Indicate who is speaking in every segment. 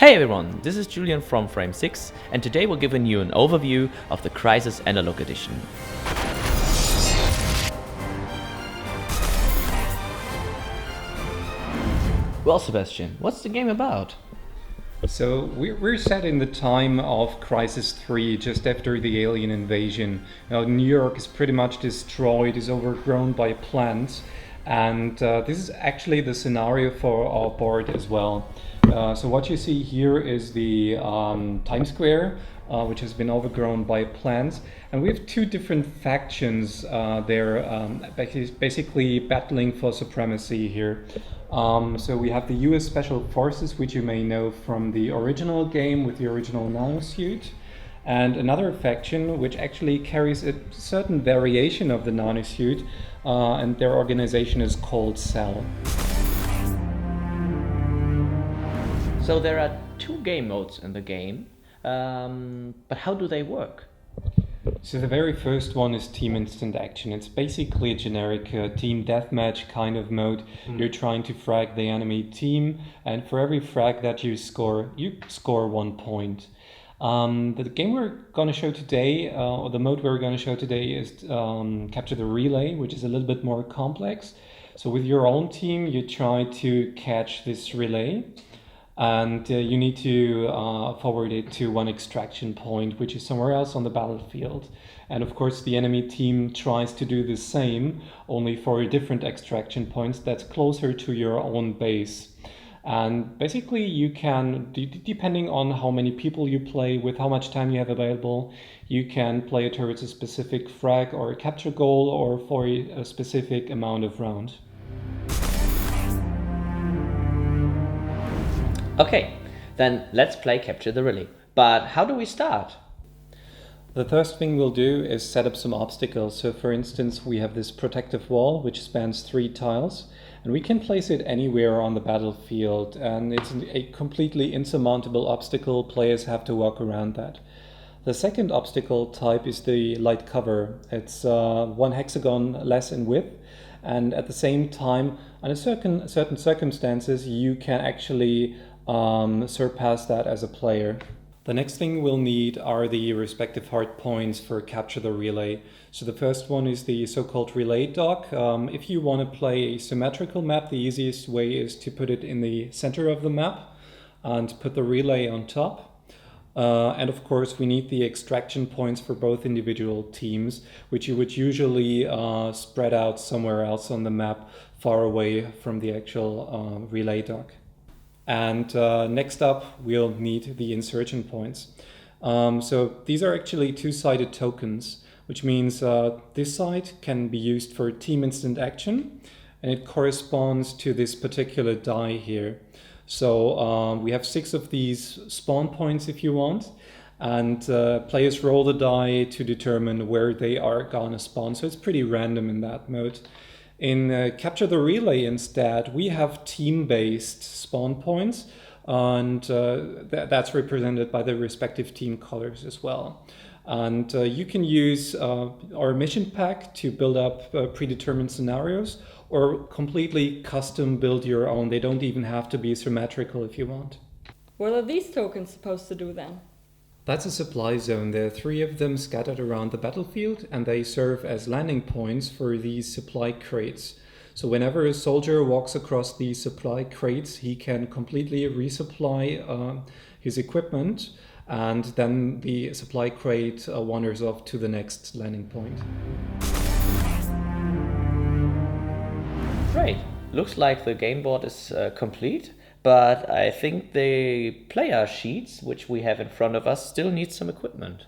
Speaker 1: Hey everyone, this is Julian from Frame 6, and today we're giving you an overview of the Crysis Analogue Edition. Well, Sebastian, what's the game about?
Speaker 2: So we're set in the time of Crysis 3, just after the alien invasion. New York is pretty much destroyed, is overgrown by plants, and this is actually the scenario for our board as well. So what you see here is the Times Square, which has been overgrown by plants, and we have two different factions there, basically battling for supremacy here. So we have the US Special Forces, which you may know from the original game with the original nanosuit, and another faction which actually carries a certain variation of the nanosuit, and their organization is called Cell.
Speaker 1: So there are two game modes in the game, but how do they work?
Speaker 2: So the very first one is Team Instant Action. It's basically a generic team deathmatch kind of mode. You're trying to frag the enemy team, and for every frag that you score 1 point. The game we're going to show today, or the mode we're going to show today, is Capture the Relay, which is a little bit more complex. So with your own team, you try to catch this relay, and you need to forward it to one extraction point, which is somewhere else on the battlefield. And of course the enemy team tries to do the same, only for a different extraction point that's closer to your own base. And basically you can, depending on how many people you play, with how much time you have available, you can play it towards a specific frag or a capture goal, or for a specific amount of round.
Speaker 1: Okay, then let's play Capture the Relay. But how do we start?
Speaker 2: The first thing we'll do is set up some obstacles. So for instance, we have this protective wall which spans 3 tiles, and we can place it anywhere on the battlefield, and it's a completely insurmountable obstacle. Players have to walk around that. The second obstacle type is the light cover. It's 1 hexagon less in width, and at the same time, under certain circumstances, you can actually surpass that as a player. The next thing we'll need are the respective hard points for Capture the Relay. So the first one is the so-called relay dock. If you want to play a symmetrical map, the easiest way is to put it in the center of the map and put the relay on top. And of course we need the extraction points for both individual teams, which you would usually spread out somewhere else on the map, far away from the actual relay dock. And next up we'll need the insertion points. So these are actually 2-sided tokens, which means this side can be used for Team Instant Action, and it corresponds to this particular die here. So we have 6 of these spawn points if you want, and players roll the die to determine where they are gonna spawn. So it's pretty random in that mode. In Capture the Relay instead, we have team-based spawn points, and that's represented by the respective team colors as well. And you can use our mission pack to build up predetermined scenarios, or completely custom build your own. They don't even have to be symmetrical if you want.
Speaker 3: What are these tokens supposed to do then?
Speaker 2: That's a supply zone. There are 3 of them scattered around the battlefield, and they serve as landing points for these supply crates. So whenever a soldier walks across these supply crates, he can completely resupply his equipment, and then the supply crate wanders off to the next landing point.
Speaker 1: Great, looks like the game board is complete. But I think the player sheets, which we have in front of us, still need some equipment.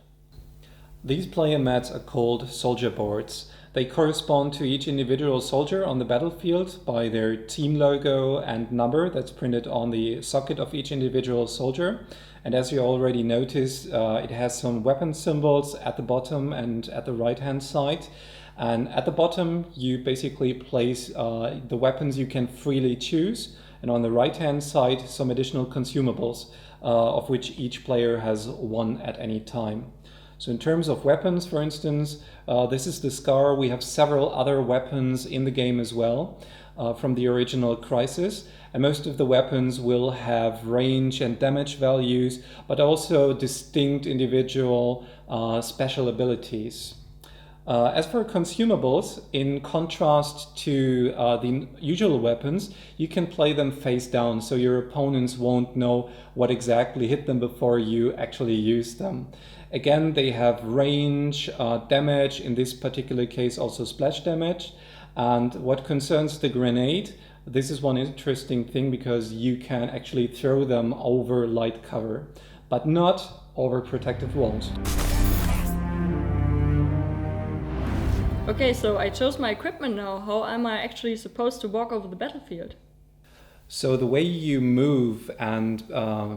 Speaker 2: These player mats are called soldier boards. They correspond to each individual soldier on the battlefield by their team logo and number that's printed on the socket of each individual soldier. And as you already noticed, it has some weapon symbols at the bottom and at the right-hand side. And at the bottom, you basically place the weapons you can freely choose. And on the right-hand side, some additional consumables, of which each player has 1 at any time. So in terms of weapons, for instance, this is the Scar. We have several other weapons in the game as well from the original Crysis. And most of the weapons will have range and damage values, but also distinct individual special abilities. As for consumables, in contrast to the usual weapons, you can play them face down, so your opponents won't know what exactly hit them before you actually use them. Again, they have range, damage, in this particular case also splash damage. And what concerns the grenade, this is one interesting thing because you can actually throw them over light cover, but not over protective walls.
Speaker 3: Okay, so I chose my equipment now. How am I actually supposed to walk over the battlefield?
Speaker 2: So the way you move and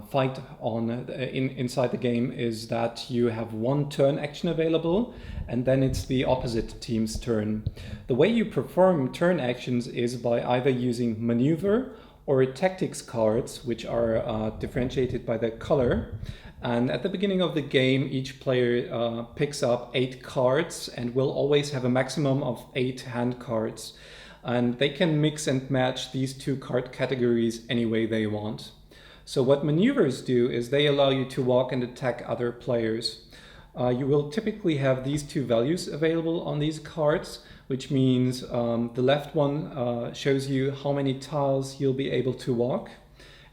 Speaker 2: fight inside the game is that you have one turn action available, and then it's the opposite team's turn. The way you perform turn actions is by either using maneuver or tactics cards, which are differentiated by their color. And at the beginning of the game, each player picks up 8 cards and will always have a maximum of 8 hand cards. And they can mix and match these 2 card categories any way they want. So what maneuvers do is they allow you to walk and attack other players. You will typically have these 2 values available on these cards, which means the left one shows you how many tiles you'll be able to walk.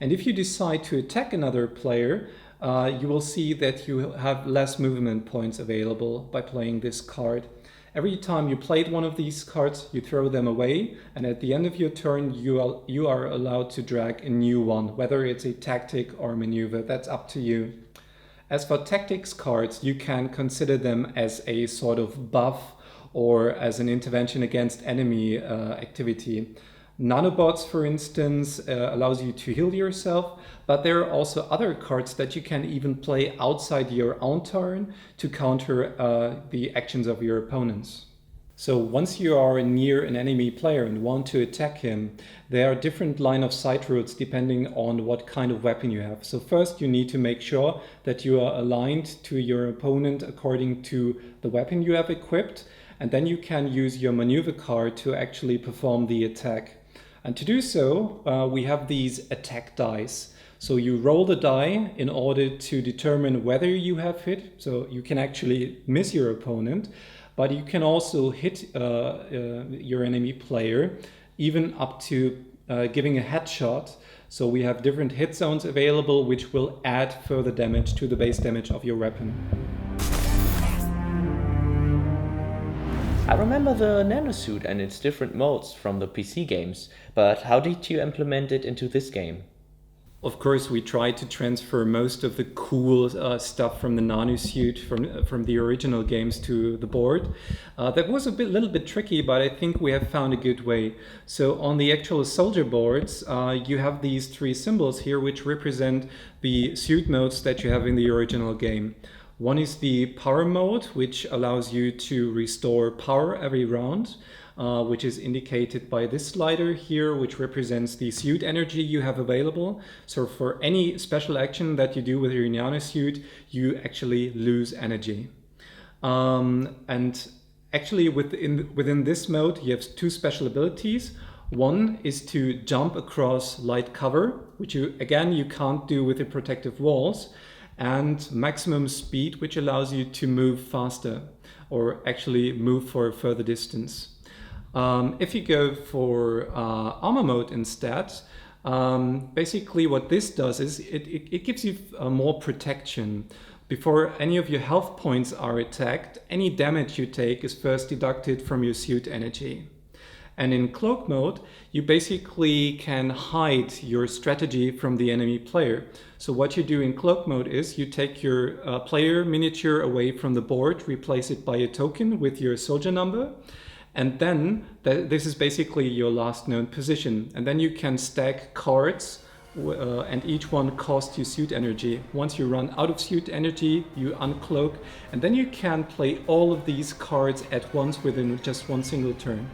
Speaker 2: And if you decide to attack another player, you will see that you have less movement points available by playing this card. Every time you played one of these cards, you throw them away, and at the end of your turn, you are allowed to drag a new one, whether it's a tactic or maneuver, that's up to you. As for tactics cards, you can consider them as a sort of buff or as an intervention against enemy activity. Nanobots, for instance, allows you to heal yourself, but there are also other cards that you can even play outside your own turn to counter the actions of your opponents. So once you are near an enemy player and want to attack him, there are different line of sight routes depending on what kind of weapon you have. So first you need to make sure that you are aligned to your opponent according to the weapon you have equipped, and then you can use your maneuver card to actually perform the attack. And to do so, we have these attack dice. So you roll the die in order to determine whether you have hit. So you can actually miss your opponent, but you can also hit your enemy player, even up to giving a headshot. So we have different hit zones available, which will add further damage to the base damage of your weapon.
Speaker 1: I remember the nanosuit and its different modes from the PC games, but how did you implement it into this game?
Speaker 2: Of course, we tried to transfer most of the cool stuff from the nanosuit from the original games to the board. That was little bit tricky, but I think we have found a good way. So on the actual soldier boards, you have these 3 symbols here, which represent the suit modes that you have in the original game. One is the power mode, which allows you to restore power every round, which is indicated by this slider here, which represents the suit energy you have available. So for any special action that you do with your nanosuit, you actually lose energy. And actually within this mode, you have 2 special abilities. One is to jump across light cover, which you can't do with the protective walls. And maximum speed, which allows you to move faster or actually move for a further distance. If you go for armor mode instead, basically what this does is it gives you more protection. Before any of your health points are attacked, any damage you take is first deducted from your suit energy. And in cloak mode, you basically can hide your strategy from the enemy player. So what you do in cloak mode is you take your player miniature away from the board, replace it by a token with your soldier number, and then this is basically your last known position. And then you can stack cards and each one costs you suit energy. Once you run out of suit energy, you uncloak, and then you can play all of these cards at once within just one single turn.